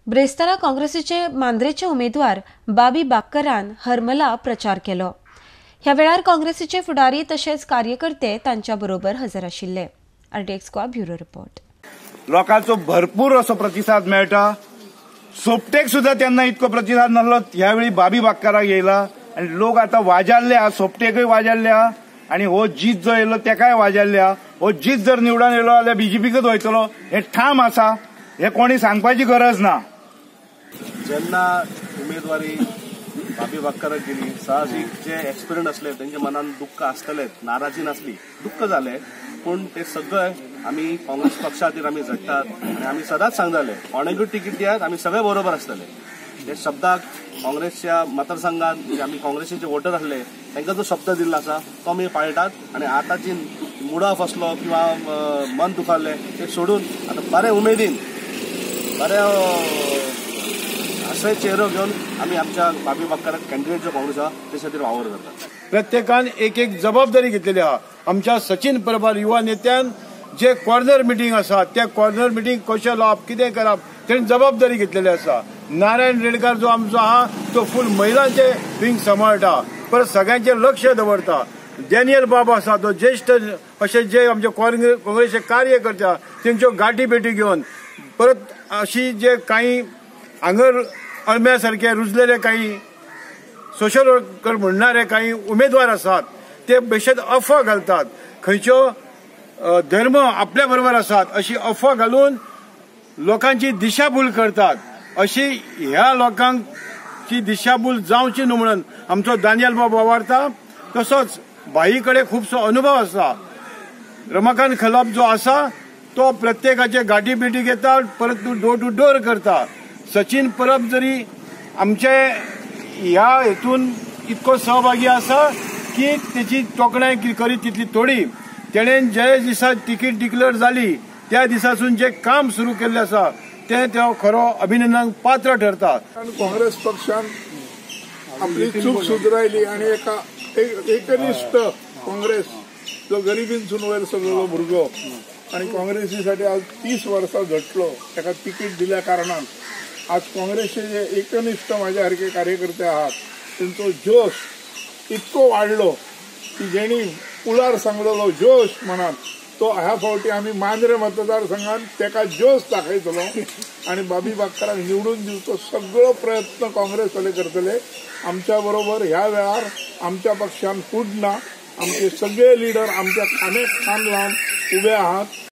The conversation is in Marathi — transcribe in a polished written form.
ब्रेस्तारा काँग्रेसीचे मांद्रेचे उमेदवार बाबी बाक्करान हरमला प्रचार केलो। ह्या वेळार काँग्रेसीचे फुडारी तसेच कार्यकर्ते तांच्या बरोबर हजर आशिल्ले। RTX Goa bureau report. लोकांचो भरपूर असो प्रतिसाद मेळटा। सोपटेक सुद्धा त्यांना इतको प्रतिसाद नासलो, ह्यावेळी बाबी बाक्कराक येयला आणि लोक आता वाजारल्या, सोपटेकय वाजारल्या आणि हो जीत जो येयलो तेकाय वाजारल्या। हो जीत जर निवडून येयलो जाल्यार बीजेपीकच वयतलो हे ठाम आसा, हे कोणी सांगपाची गरज ना। जेन्ना उमेदवारी बाबी बाक्कराक गेली, साहसीक जे एक्सपिरियंस असले त्यांच्या मनात दुःख आसतलें, नाराजी नासली, दुःख झाले, पण ते सगळे आम्ही काँग्रेस पक्षा खातीर आमी झडटात आणि आमी सदांच सांगताले कोणाकूय तिकीट दियात, आमी सगळे बरोबर आसतले। हे शब्दाक काँग्रेसच्या मतदारसंघात जे आमी काँग्रेसीचे वोटर आसले तांकां जो शब्द दिल्लो आसा तो आमी पाळटात आणि आताची मूड ऑफ असलो किंवा मन दुखारले ते सोडून आता बरे उमेदीन बरे असे चेहरो घेऊन आम्ही आमच्या बाबी बाक्कराक कॅन्डिडेट जो काँग्रेस आहा ते खातीर वावर करतात। प्रत्येकान एक एक जबाबदारी घेतलेली आहा। आमच्या सचिन परबार युवा नेत्यान जे कॉर्नर मिटींग आसा त्या कॉर्नर मिटींग कशें लावप, कितें करप तेणी जबाबदारी घेतलेली आसा। नारायण रेडकार जो आमचो आहा तो फूल महिलांचे विंग सांबाळटा, परत सगळ्यांचे लक्ष दवरता। डॅनियल बाबा आसा तो ज्येष्ठ असे जे आमचे काँग्रेसचे कार्यकर्ते तेंच्यो गाठी भेटी घेवन परत अशी जे काही आंगर अळम्यासारखे रुजलेले काही सोशल वर्कर म्हणणारे काही उमेदवार असतात ते बेशेद अफवा घालतात, खंयच्यो धर्म आपल्या बरोबर असतात अशी अफवा घालून लोकांची दिशाभूल करतात। अशी ह्या लोकांची दिशाभूल जावची न्हू म्हणून आमचो दानियल बाब वावरता। तसोच बाईकडे खूबसो अनुभव आसा। रमाकांत खलाप जो आसा तो प्रत्येकाचे गाठी भेटी घेता, परत डोर टू डोर करता। सचिन परब जरी आमचे ह्या हेतून इतको सहभागी आसा की त्याची तोखणाय करीत तितली थोडी। तेणेन जे दिसा तिकीट डिक्लेअर जाली त्या दिसासून जे काम सुरू केल्ले आसा ते खरो अभिनंदनाक पात्र ठरता। काँग्रेस पक्षान आपली चूक सुधरायली आणि एका एकनिष्ठ काँग्रेस जो गरिबींसून वयर सगळो भुरगो आणि काँग्रेसीसाठी आज 30 वर्सां झटलो, ताका तिकीट दिल्या कारणान आज काँग्रेसचे जे एकनिष्ठ माझ्या सारखे कार्यकर्ते आहात त्यांचो जोश इतको वाढलो की जेणी उलार सांगलेलो जोश मनात तो ह्या फावटी आम्ही मांद्रे मतदारसंघात त्याका जोश दाखयतलो आणि बाबी बाक्कराक निवडून दिवचो सगळो प्रयत्न काँग्रेस वाले करतले। आमच्या बरोबर ह्या वेळार आमच्या पक्षान फूट ना, आमचे सगळे लिडर आमच्या खांद्याक खांद लावन उबे आहात।